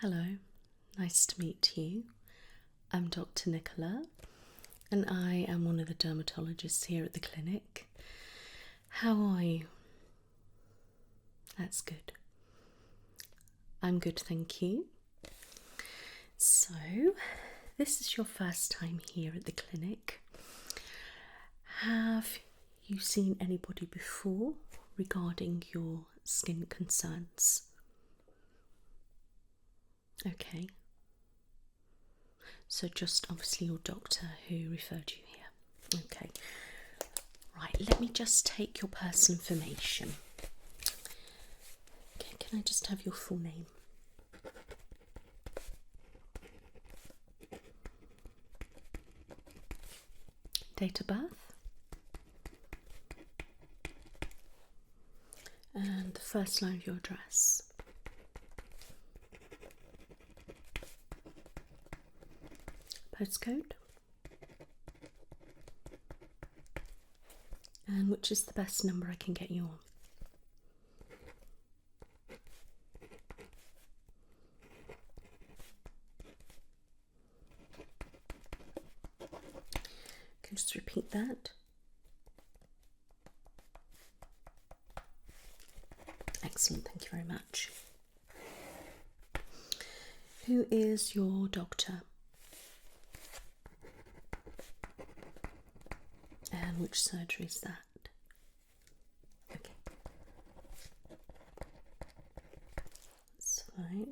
Hello, nice to meet you. I'm Dr. Nicola and I am one of the dermatologists here at the clinic. How are you? That's good. I'm good, thank you. So, this is your first time here at the clinic. Have you seen anybody before regarding your skin concerns? Okay. So just obviously your doctor who referred you here. Okay. Right, let me just take your personal information. Okay, can I just have your full name? Date of birth? And the first line of your address? Postcode? And which is the best number I can get you on? Can you just repeat that? Excellent, thank you very much. Who is your doctor? And which surgery is that? Okay. That's fine.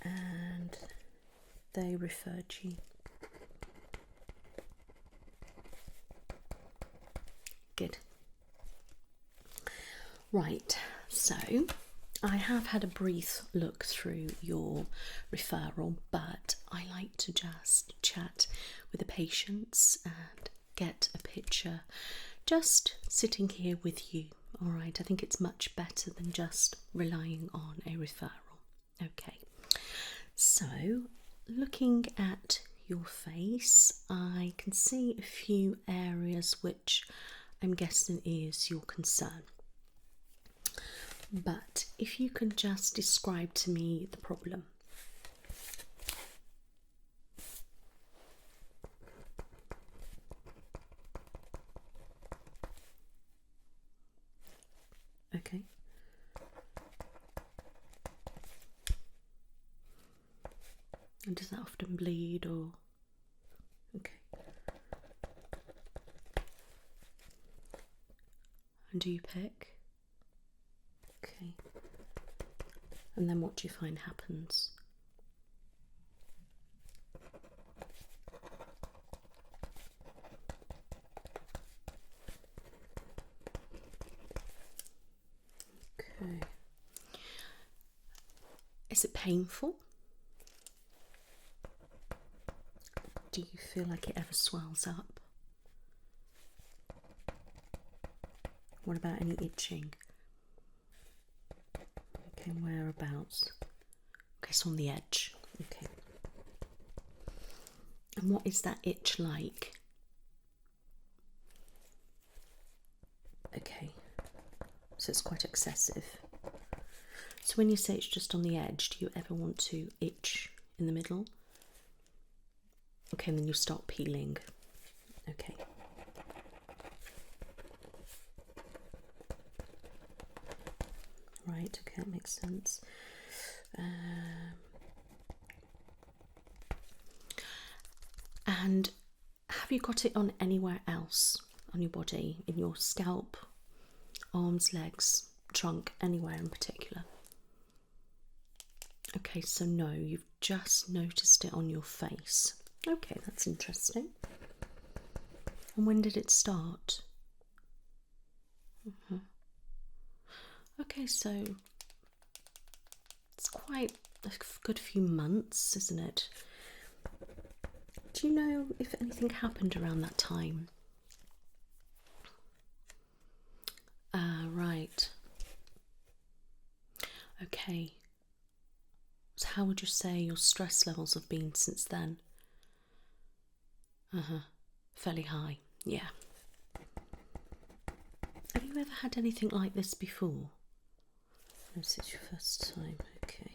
And they referred you. Good. Right, so I have had a brief look through your referral, but I like to just chat with the patients and get a picture just sitting here with you. All right, I think it's much better than just relying on a referral. Okay, so looking at your face, I can see a few areas which I'm guessing is your concern. But if you can just describe to me the problem. Okay. And does that often bleed or? Okay. And do you pick? Okay. And then what do you find happens? Okay. Is it painful? Do you feel like it ever swells up? What about any itching? Okay, whereabouts? Okay, so on the edge. Okay. And what is that itch like? Okay, so it's quite excessive. So when you say it's just on the edge, do you ever want to itch in the middle? Okay, and then you start peeling. Okay. Right, okay, that makes sense. And have you got it on anywhere else on your body? In your scalp, arms, legs, trunk, anywhere in particular? Okay, so no, you've just noticed it on your face. Okay, that's interesting. And when did it start? Okay, so it's quite a good few months, isn't it? Do you know if anything happened around that time? Right. Okay. So how would you say your stress levels have been since then? Fairly high, yeah. Have you ever had anything like this before? No, it's your first time, okay.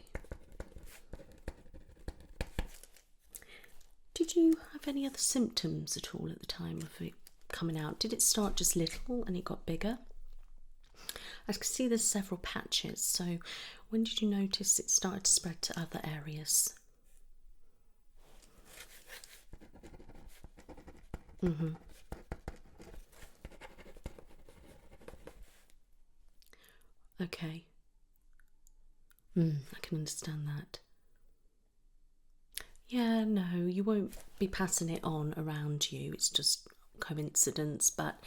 Did you have any other symptoms at all at the time of it coming out? Did it start just little and it got bigger? I can see there's several patches, so when did you notice it started to spread to other areas? Okay. I can understand that. Yeah, no, you won't be passing it on around you. It's just coincidence, but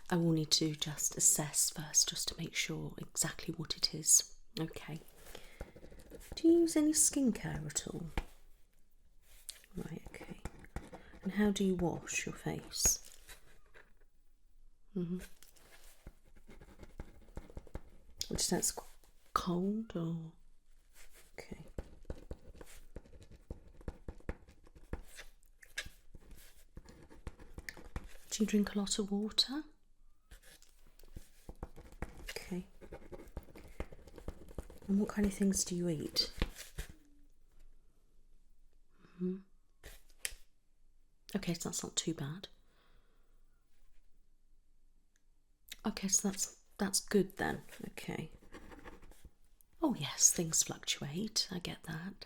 I will need to just assess first just to make sure exactly what it is. Okay. Do you use any skincare at all? Right, okay. And how do you wash your face? Which is that cold or? Okay. Do you drink a lot of water? Okay. And what kind of things do you eat? Okay, so that's not too bad. Okay, so that's good then. Okay. Oh yes, things fluctuate. I get that.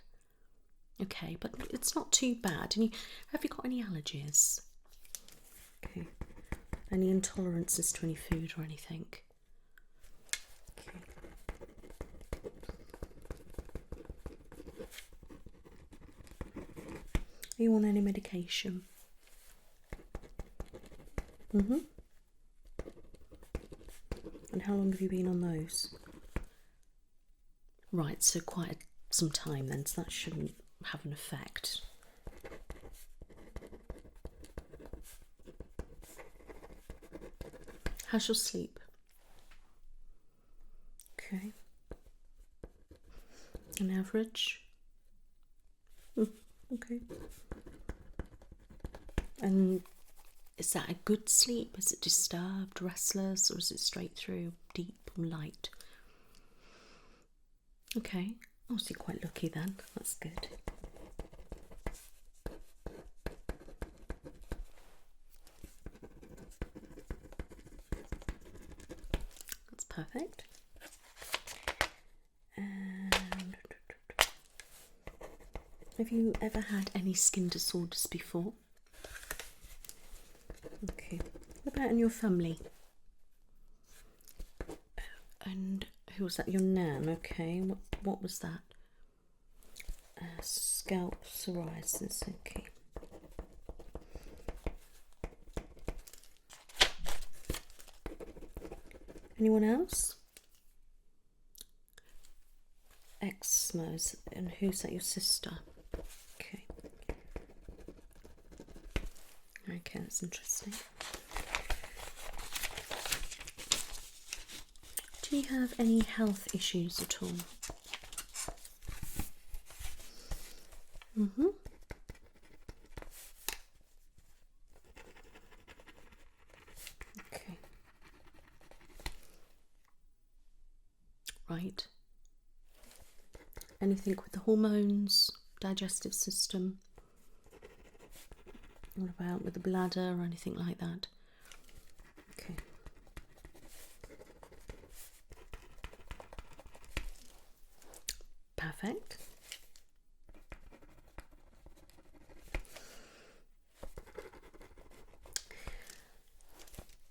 Okay, but it's not too bad. And have you got any allergies? Okay. Any intolerances to any food or anything? Okay. Are you on any medication? And how long have you been on those? Right, so quite some time then, so that shouldn't have an effect. How's your sleep? Okay. An average? Okay. And is that a good sleep? Is it disturbed, restless, or is it straight through, deep and light? Okay. Oh, so you're quite lucky then. That's good. That's perfect. And have you ever had any skin disorders before? Okay. What about in your family? And who was that? Your nan? Okay. What was that? Scalp psoriasis. Okay. Anyone else? Eczema. And who's that? Your sister? Okay. Okay, that's interesting. Do you have any health issues at all? Okay. Right. Anything with the hormones, digestive system? What about with the bladder or anything like that? Okay. Perfect.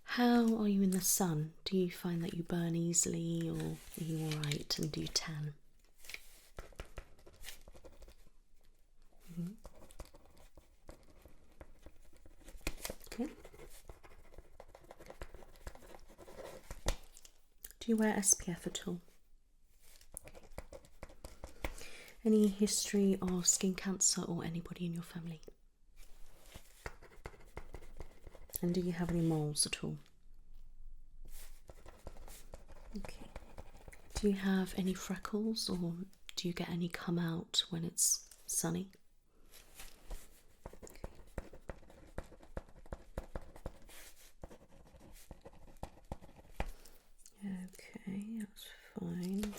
How are you in the sun? Do you find that you burn easily, or are you alright, and do you tan? Okay. Do you wear SPF at all? Any history of skin cancer or anybody in your family? And do you have any moles at all? Okay. Do you have any freckles, or do you get any come out when it's sunny? Okay, that's fine.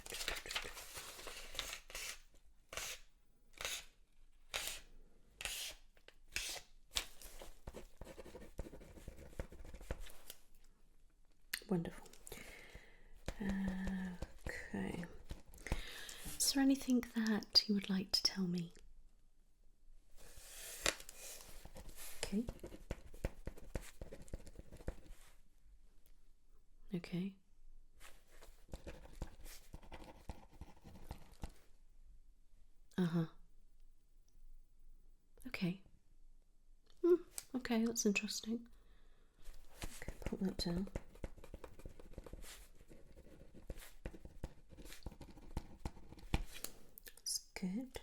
Wonderful. Okay. Is there anything that you would like to tell me? Okay. Okay. Uh-huh. Okay. Okay, that's interesting. Okay, put that down. That's good.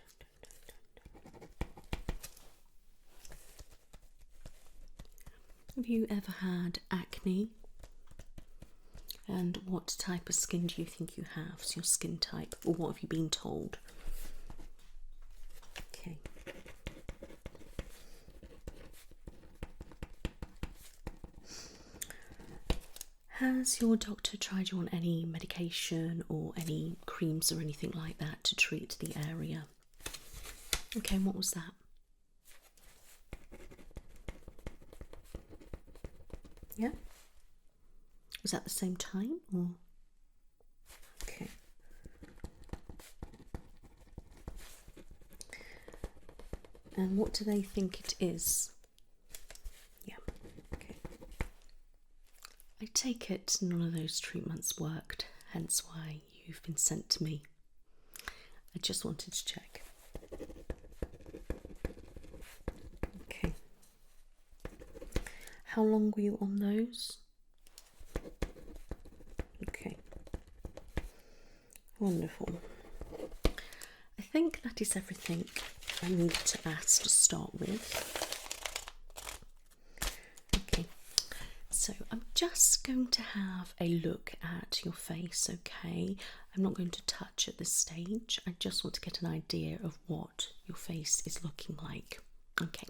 Have you ever had acne? And what type of skin do you think you have? So your skin type, or what have you been told? Okay. Has your doctor tried you on any medication or any creams or anything like that to treat the area? Okay, what was that? Yeah? Was that the same time or? Okay. And what do they think it is? Yeah. Okay. I take it none of those treatments worked, hence why you've been sent to me. I just wanted to check. Okay. How long were you on those? Okay. Wonderful. I think that is everything I need to ask to start with. Okay. So I'm just going to have a look at your face, okay? I'm not going to touch at this stage. I just want to get an idea of what your face is looking like. Okay.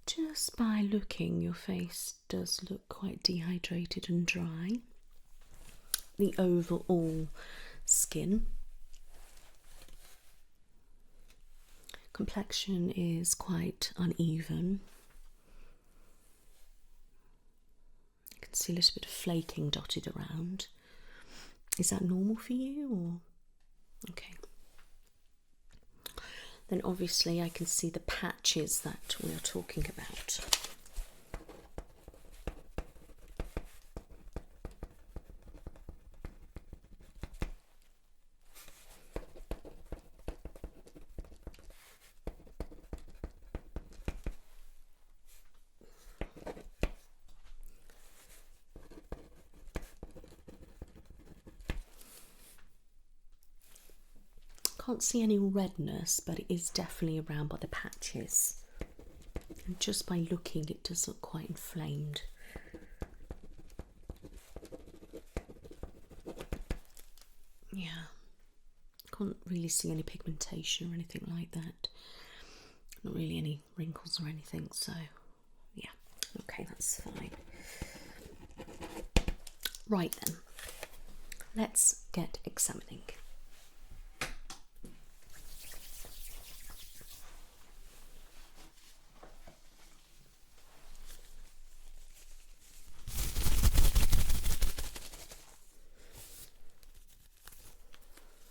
Just by looking, your face does look quite dehydrated and dry. The overall skin complexion is quite uneven. You can see a little bit of flaking dotted around. Is that normal for you or? Okay. Then obviously I can see the patches that we are talking about. Can't see any redness, but it is definitely around by the patches. And just by looking, it does look quite inflamed. Yeah, can't really see any pigmentation or anything like that. Not really any wrinkles or anything, so yeah, okay, that's fine. Right then, let's get examining.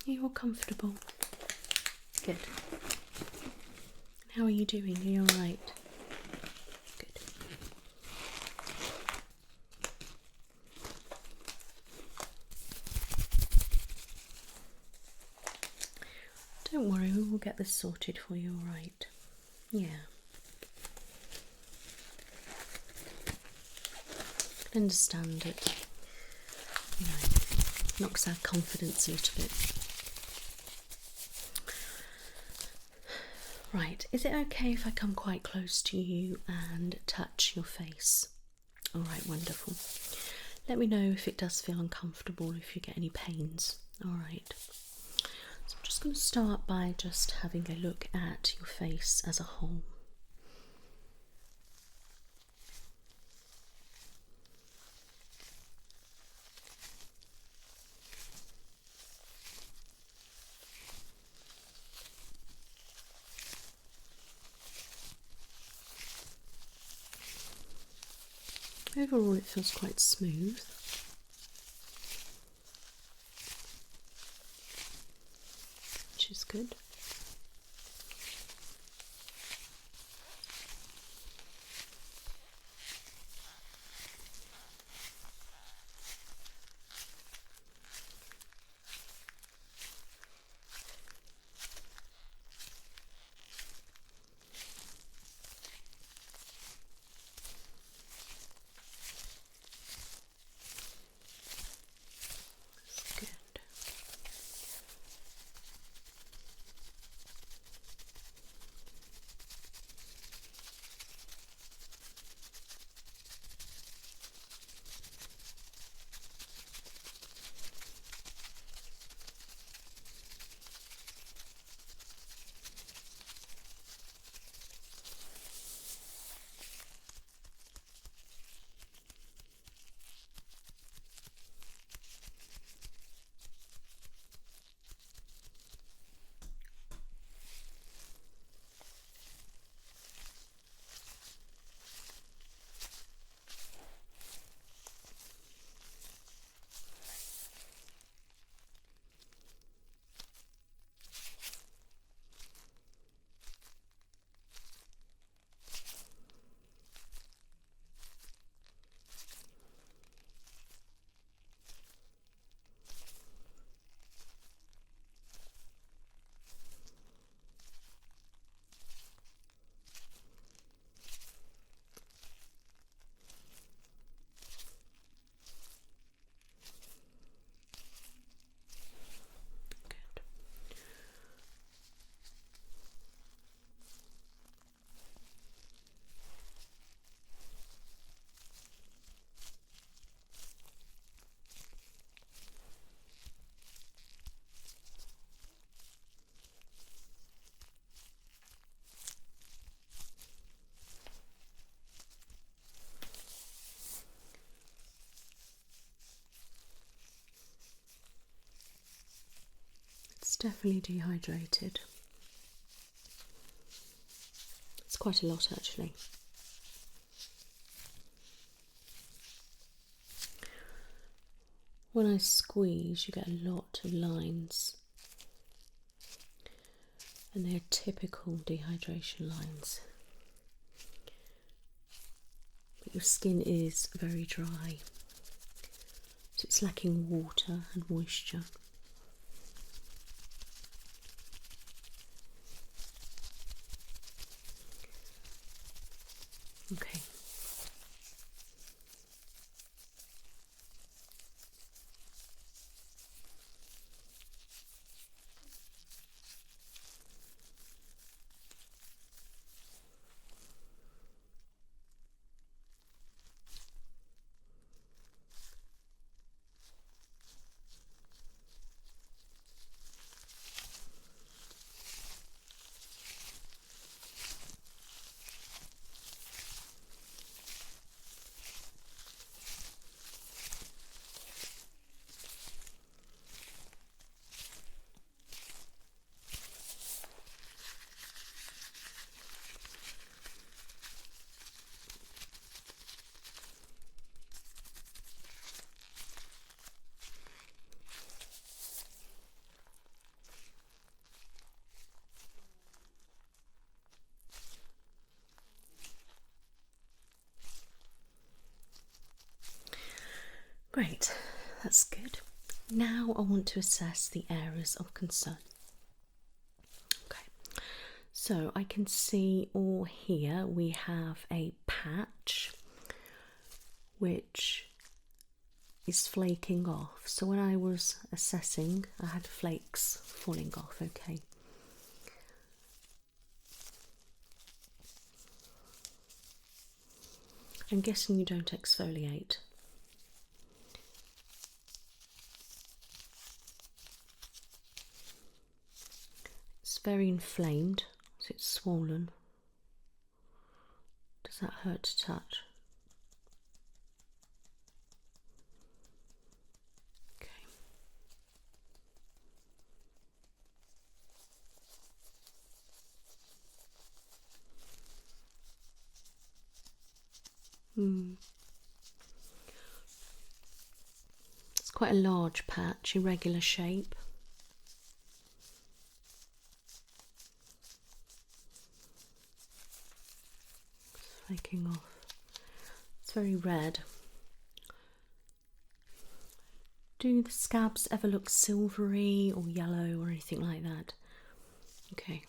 You're comfortable. Good. How are you doing? Are you alright? Good. Don't worry, we will get this sorted for you, alright? Yeah. I can understand it. You know, knocks our confidence a little bit. Right, is it okay if I come quite close to you and touch your face? Alright, wonderful. Let me know if it does feel uncomfortable, if you get any pains. Alright. So I'm just going to start by just having a look at your face as a whole. Overall, it feels quite smooth. Which is good. It's definitely dehydrated. It's quite a lot actually. When I squeeze, you get a lot of lines, and they're typical dehydration lines. But your skin is very dry, so it's lacking water and moisture. Okay. Great, that's good. Now I want to assess the areas of concern. Okay, so I can see all here we have a patch which is flaking off. So when I was assessing, I had flakes falling off, okay. I'm guessing you don't exfoliate. It's very inflamed, so it's swollen. Does that hurt to touch? Okay. quite a large patch, irregular shape. Flaking off. It's very red. Do the scabs ever look silvery or yellow or anything like that? Okay.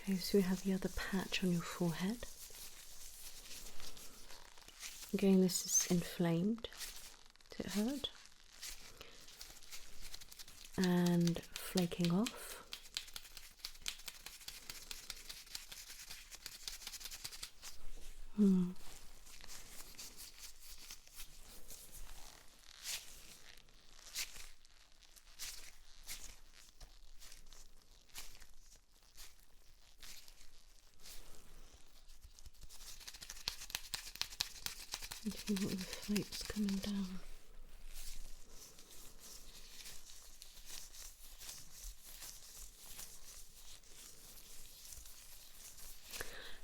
Okay, so we have the other patch on your forehead. Again, this is inflamed. Does it hurt? And flaking off. See what the flakes coming down.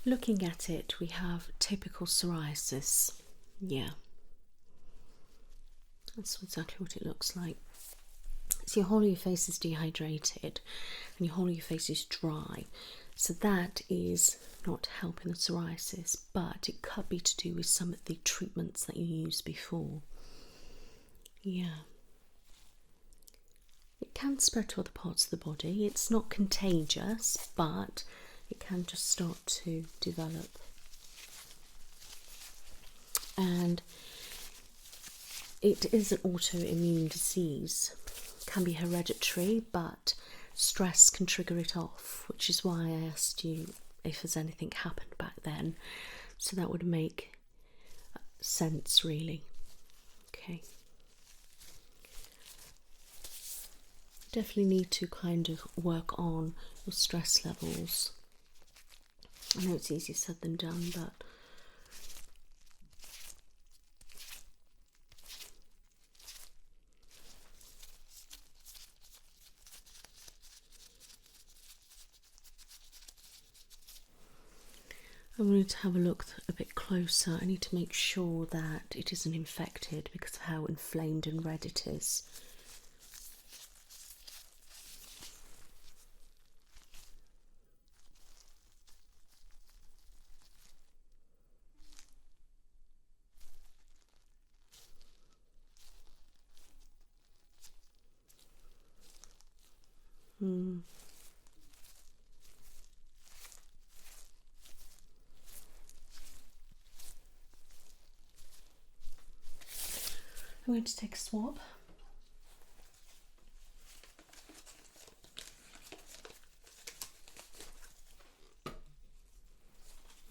Looking at it, we have typical psoriasis. Yeah, that's exactly what it looks like. So your whole of your face is dehydrated and your whole of your face is dry. So that is not helping the psoriasis, but it could be to do with some of the treatments that you used before. Yeah. It can spread to other parts of the body. It's not contagious, but it can just start to develop. And it is an autoimmune disease. It can be hereditary, but stress can trigger it off, which is why I asked you if there's anything happened back then. So that would make sense, really. Okay. Definitely need to kind of work on your stress levels. I know it's easier said than done, but I wanted to have a look a bit closer. I need to make sure that it isn't infected because of how inflamed and red it is. I'm going to take a swab.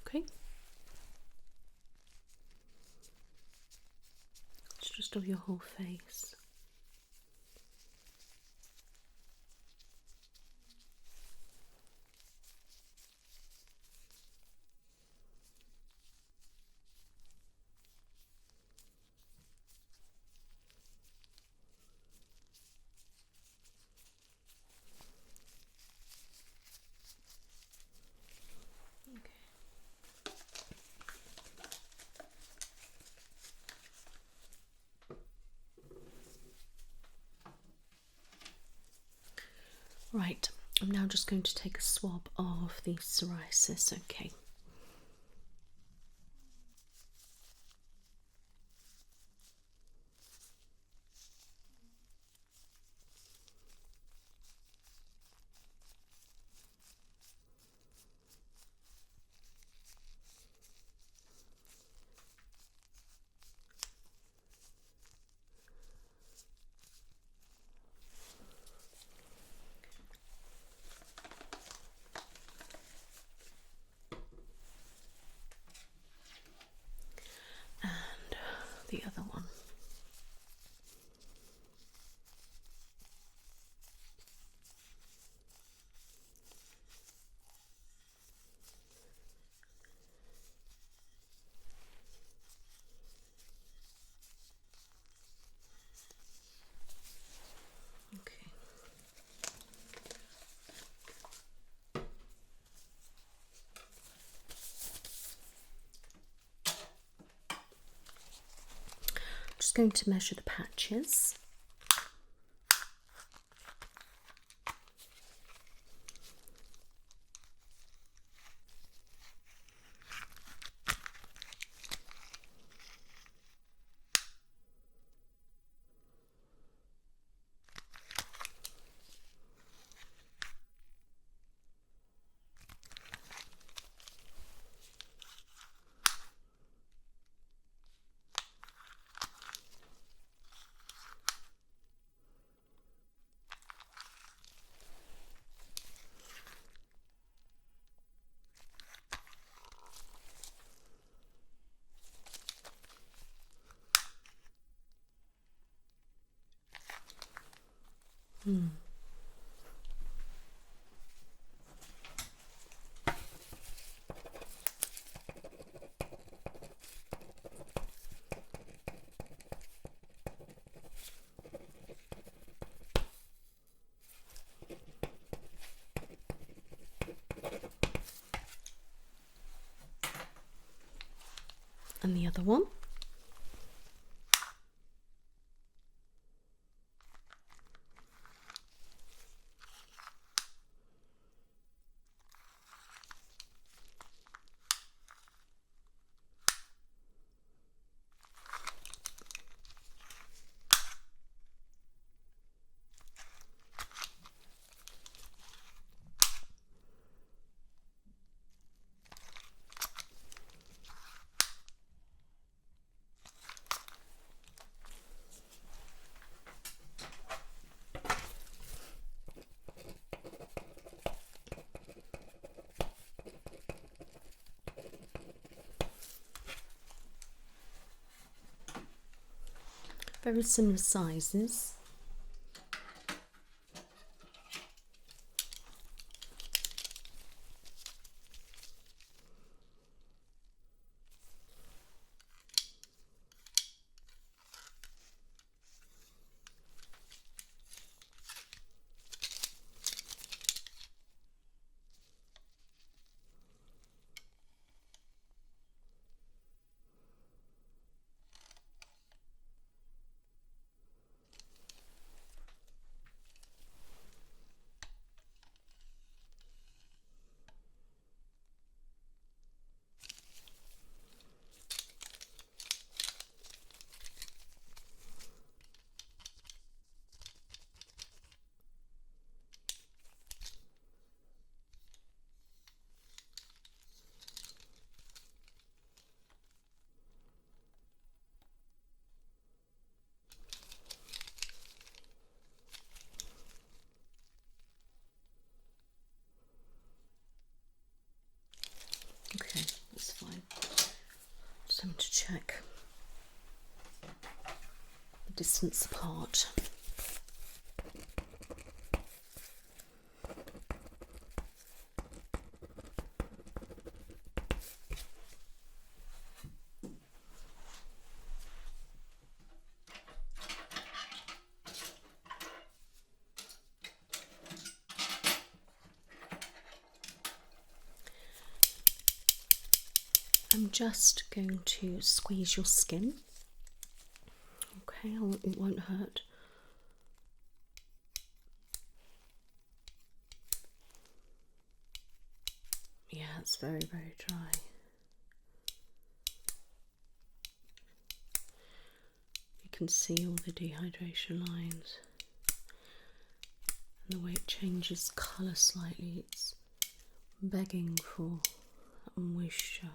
Okay. It's just of your whole face. Right, I'm now just going to take a swab of the psoriasis, okay. just going to measure the patches. And the other one. Very similar sizes. Okay, that's fine. Just having to check the distance apart. I'm just going to squeeze your skin. Okay, it won't hurt. Yeah, it's very, very dry. You can see all the dehydration lines. And the way it changes colour slightly, it's begging for moisture.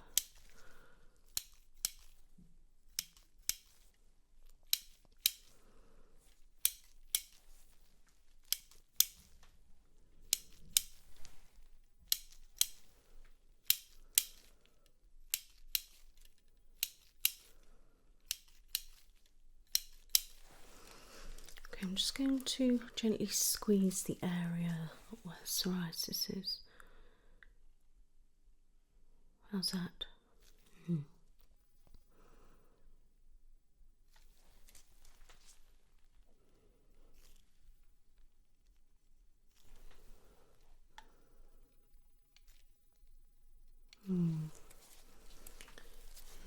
Okay, I'm just going to gently squeeze the area where psoriasis is. How's that?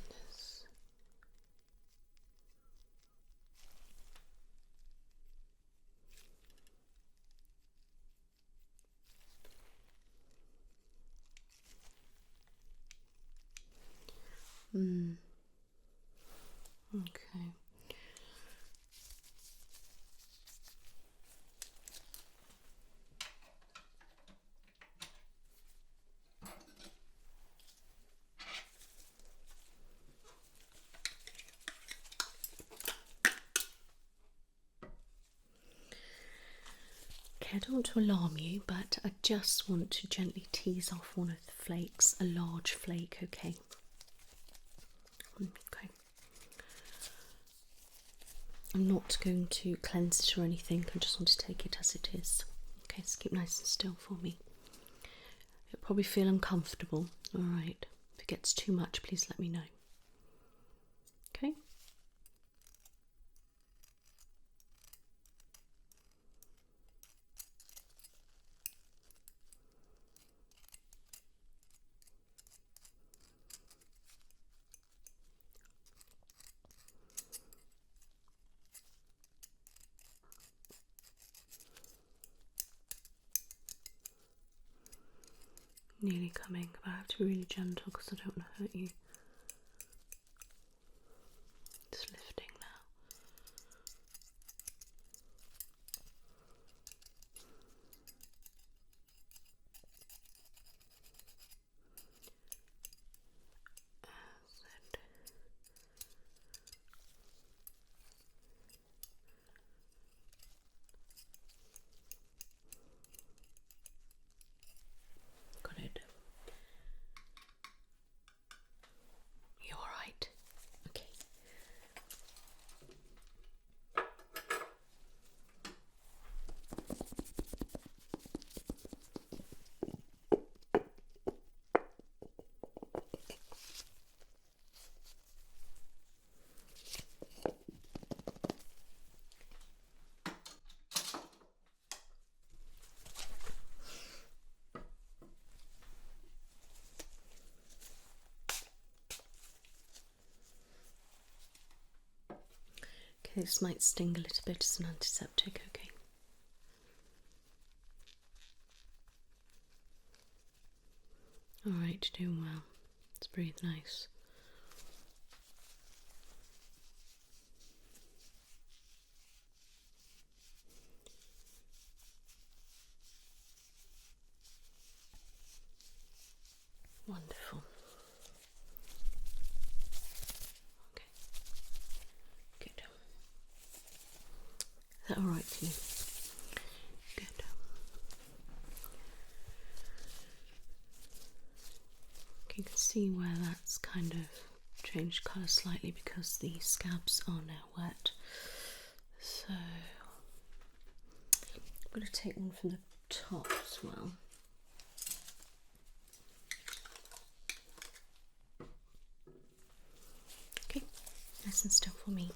This. Okay. Okay, I don't want to alarm you, but I just want to gently tease off one of the flakes, a large flake, okay? Okay. I'm not going to cleanse it or anything, I just want to take it as it is. Okay, so keep nice and still for me. It'll probably feel uncomfortable, alright. If it gets too much, please let me know. Okay? Nearly coming, but I have to be really gentle because I don't want to hurt you. Just lifting now. That's it. Got it. You alright? Okay. Okay, this might sting a little bit as an antiseptic, okay? Alright, you're doing well. Let's breathe nice. Wonderful. Okay. Good. Is that alright for you? Good. You can see where that's kind of changed colour slightly because the scabs are now wet. So I'm going to take one from the top as well. Okay, nice and still for me.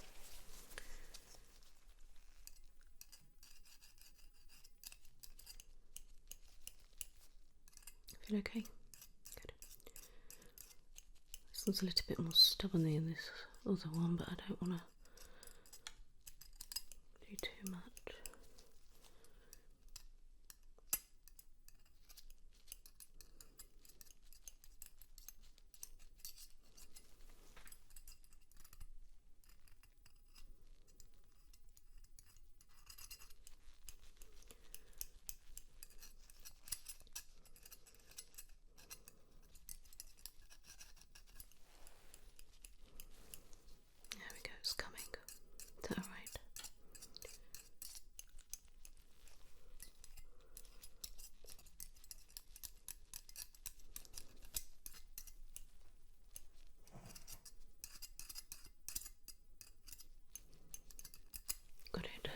Feel okay? Good. This one's a little bit more stubborn than this other one, but I don't want to do too much. There we go, it's coming. Is that alright? Got it.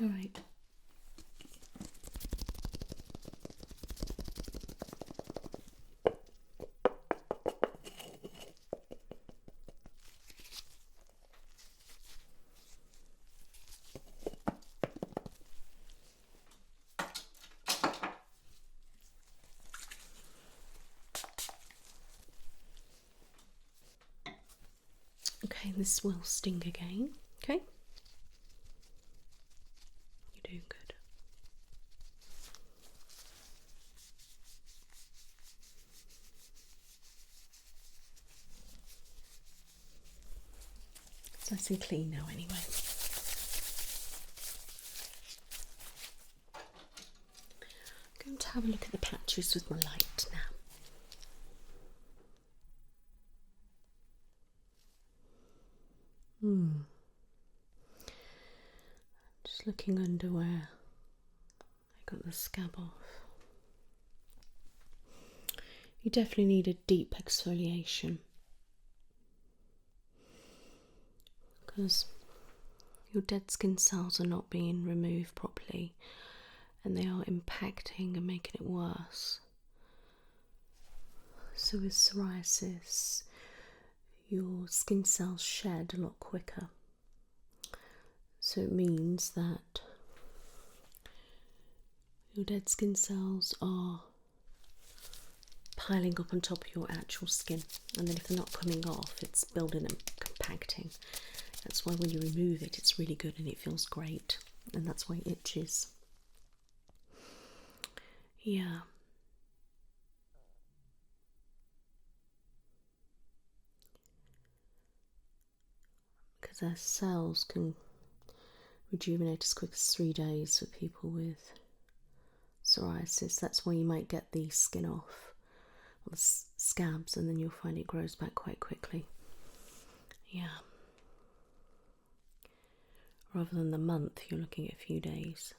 Alright. Okay, this will sting again. Okay? You're doing good. It's nice and clean now anyway. I'm going to have a look at the patches with my light now. Just looking under where I got the scab off. You definitely need a deep exfoliation because your dead skin cells are not being removed properly and they are impacting and making it worse. So with psoriasis, your skin cells shed a lot quicker. So it means that your dead skin cells are piling up on top of your actual skin, and then if they're not coming off, it's building and compacting. That's why when you remove it, it's really good and it feels great, and that's why it itches. Yeah. Because their cells can rejuvenate as quick as 3 days for people with psoriasis. That's why you might get the skin off, or the scabs, and then you'll find it grows back quite quickly. Yeah. Rather than the month, you're looking at a few days.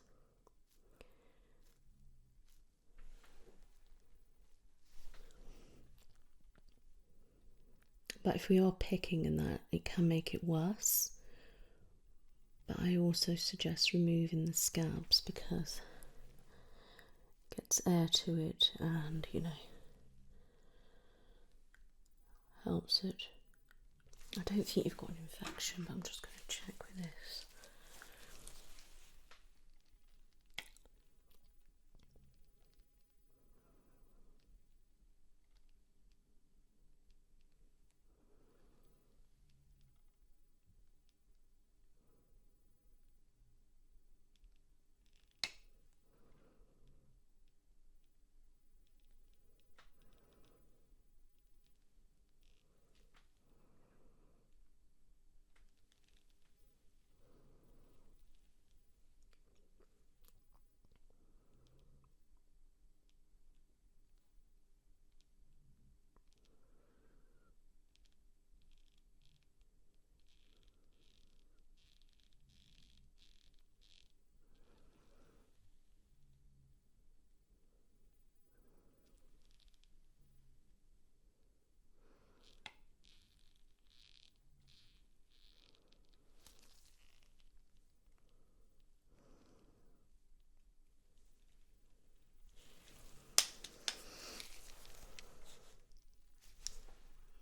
But if we are picking in that, it can make it worse. But I also suggest removing the scabs because it gets air to it and, helps it. I don't think you've got an infection, but I'm just going to check with this.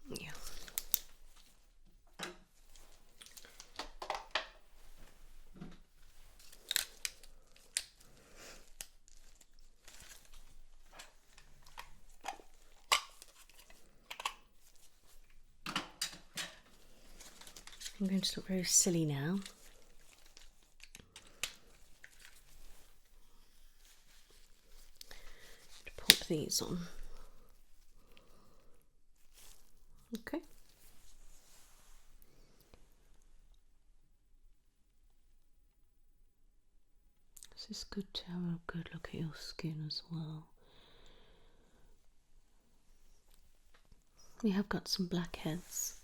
Yeah. I'm going to look very silly now. Pop these on. Okay. This is good to have a good look at your skin as well. We have got some blackheads.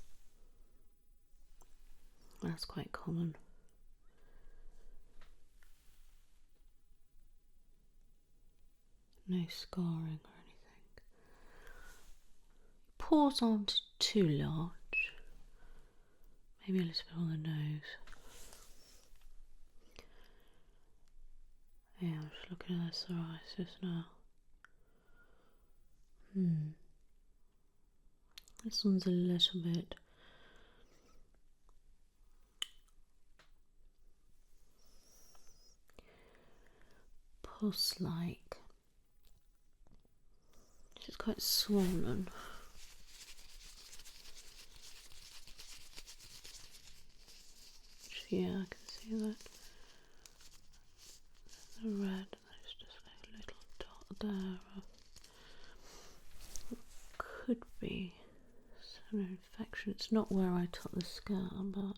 That's quite common. No scarring or anything. Pores aren't too large. Maybe a little bit on the nose. Yeah, I'm just looking at the psoriasis now. This one's a little bit pus-like. It's quite swollen. Yeah, I can see that. The red, there's just like a little dot there. It could be an infection. It's not where I took the scar, but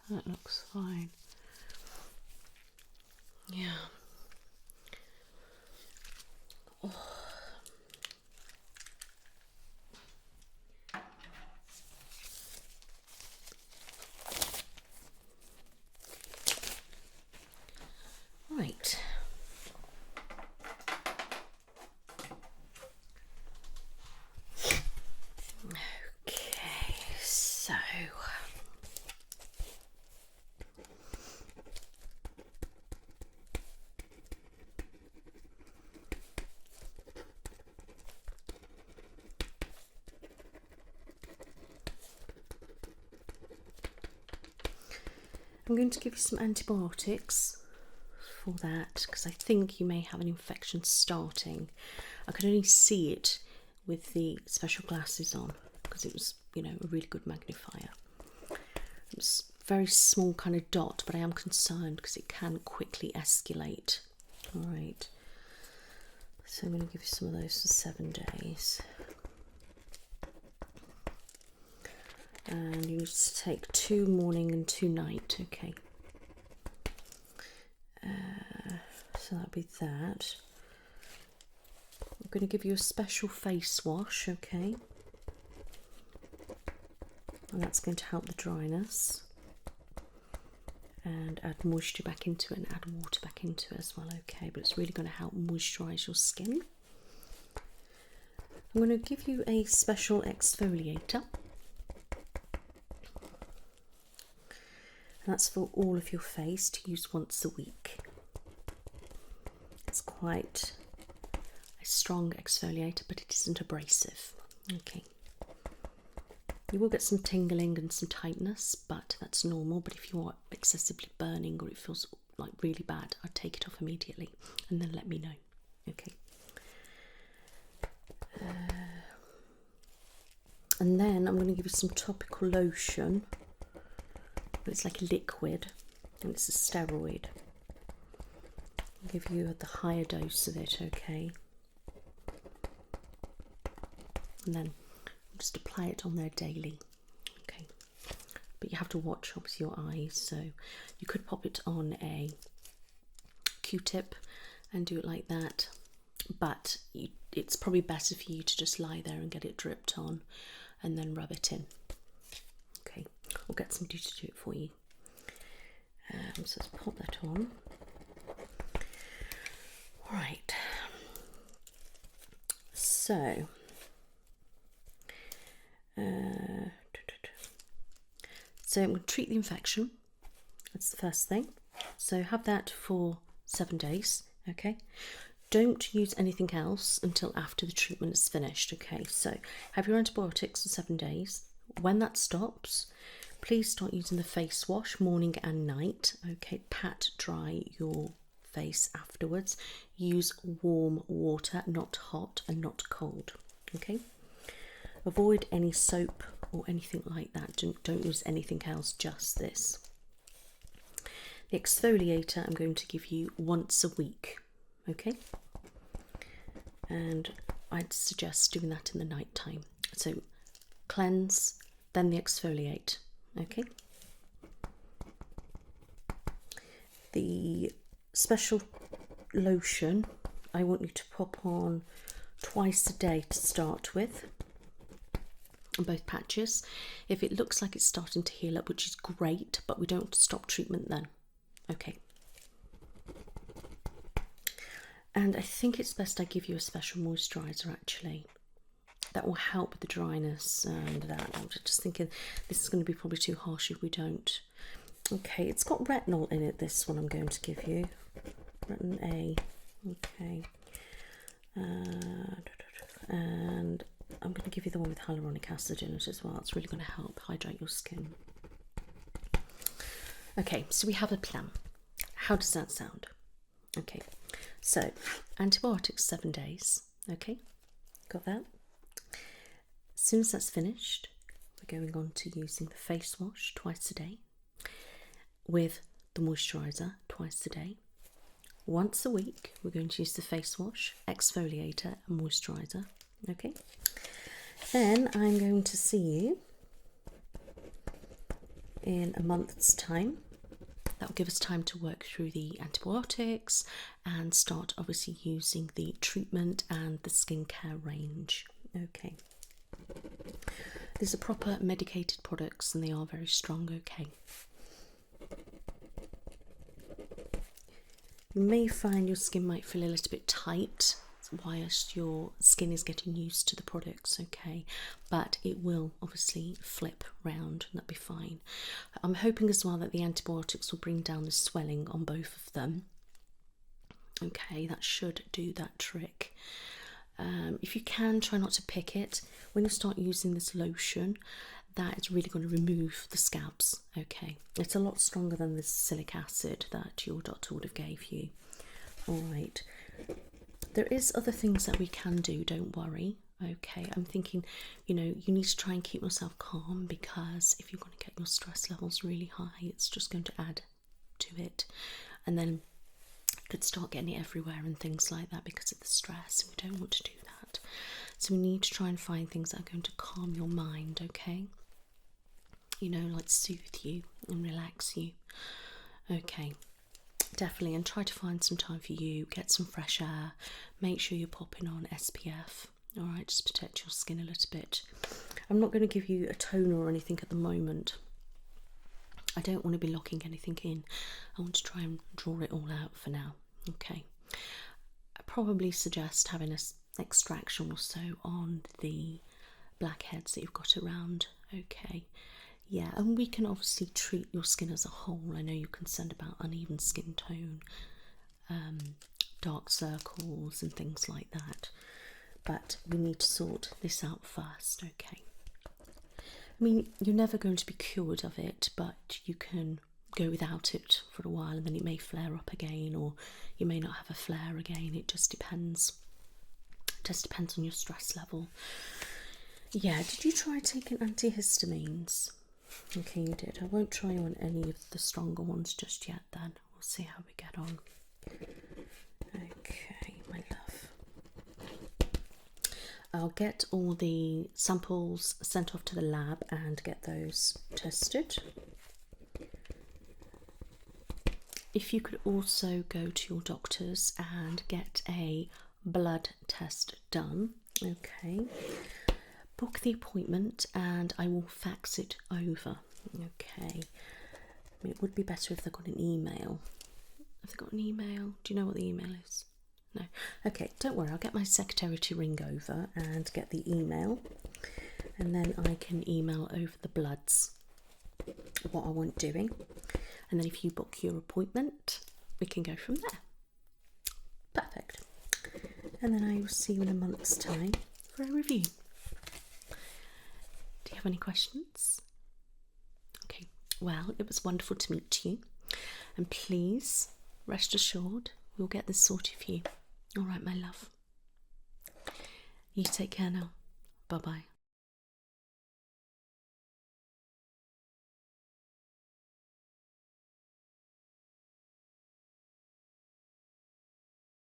That looks fine. Yeah. Oh. Right. Okay, so I'm going to give you some antibiotics for that because I think you may have an infection starting. I could only see it with the special glasses on because it was, you know, a really good magnifier. It was a very small kind of dot, but I am concerned because it can quickly escalate. All right, so I'm going to give you some of those for 7 days. And you need to take 2 morning and 2 night, okay. So that'll be that. I'm going to give you a special face wash, okay. And that's going to help the dryness. And add moisture back into it and add water back into it as well, okay. But it's really going to help moisturise your skin. I'm going to give you a special exfoliator. And that's for all of your face to use once a week. It's quite a strong exfoliator, but it isn't abrasive. Okay. You will get some tingling and some tightness, but that's normal. But if you are excessively burning or it feels like really bad, I'd take it off immediately and then let me know. Okay. And then I'm going to give you some topical lotion. It's like a liquid and it's a steroid. I'll give you the higher dose of it, okay? And then just apply it on there daily, okay? But you have to watch obviously your eyes, so you could pop it on a Q-tip and do it like that, but it's probably better for you to just lie there and get it dripped on and then rub it in. Okay, or get somebody to do it for you. So let's pop that on. Right. So, I'm going to treat the infection. That's the first thing. So have that for 7 days. Okay. Don't use anything else until after the treatment is finished. Okay. So have your antibiotics for 7 days. When that stops, please start using the face wash morning and night. Okay, pat dry your face afterwards. Use warm water, not hot and not cold. Okay, avoid any soap or anything like that. Don't use anything else, just this. The exfoliator I'm going to give you once a week. Okay, and I'd suggest doing that in the night time. So cleanse, then the exfoliate. Okay. The special lotion I want you to pop on twice a day to start with, on both patches. If it looks like it's starting to heal up, which is great, but we don't stop treatment then. Okay. And I think it's best I give you a special moisturiser actually. That will help with the dryness and that. I'm just thinking this is going to be probably too harsh if we don't. Okay, it's got retinol in it, this one I'm going to give you. Retin A. Okay. And I'm going to give you the one with hyaluronic acid in it as well. It's really going to help hydrate your skin. Okay, so we have a plan. How does that sound? Okay, so antibiotics 7 days. Okay, got that? As soon as that's finished, we're going on to using the face wash twice a day. with the moisturiser twice a day. Once a week, we're going to use the face wash, exfoliator and moisturiser. Okay. Then I'm going to see you in a month's time. That will give us time to work through the antibiotics and start obviously using the treatment and the skincare range. Okay. These are proper medicated products and they are very strong, okay. You may find your skin might feel a little bit tight whilst your skin is getting used to the products, okay, but it will obviously flip round and that'll be fine. I'm hoping as well that the antibiotics will bring down the swelling on both of them. Okay, that should do that trick. If you can, try not to pick it. When you start using this lotion, that is really going to remove the scabs, okay. It's a lot stronger than the salicylic acid that your doctor would have gave you. Alright. There is other things that we can do, don't worry. Okay, I'm thinking, you know, you need to try and keep yourself calm, because if you're going to get your stress levels really high, it's just going to add to it. And then you could start getting it everywhere and things like that because of the stress. We don't want to do that. So we need to try and find things that are going to calm your mind, okay? You know, like soothe you and relax you. Okay. Definitely, and try to find some time for you, get some fresh air, make sure you're popping on SPF, alright, just protect your skin a little bit. I'm not going to give you a toner or anything at the moment. I don't want to be locking anything in. I want to try and draw it all out for now, okay. I probably suggest having an extraction or so on the blackheads that you've got around, okay. Yeah, and we can obviously treat your skin as a whole. I know you're concerned about uneven skin tone, dark circles and things like that, but we need to sort this out first, okay. I mean, you're never going to be cured of it, but you can go without it for a while and then it may flare up again, or you may not have a flare again. It just depends. It just depends on your stress level. Yeah, did you try taking antihistamines? Okay, you did. I won't try on any of the stronger ones just yet then. We'll see how we get on. Okay, my love. I'll get all the samples sent off to the lab and get those tested. If you could also go to your doctor's and get a blood test done, okay. Book the appointment and I will fax it over, okay. I mean, it would be better if they got an email. Have they got an email? Do you know what the email is? No. Okay, don't worry, I'll get my secretary to ring over and get the email, and then I can email over the bloods, what I want doing, and then if you book your appointment, we can go from there. Perfect. And then I will see you in a month's time for a review. Do you have any questions? Okay, well, it was wonderful to meet you, and please rest assured we'll get this sorted for you. All right, my love. You take care now. Bye-bye.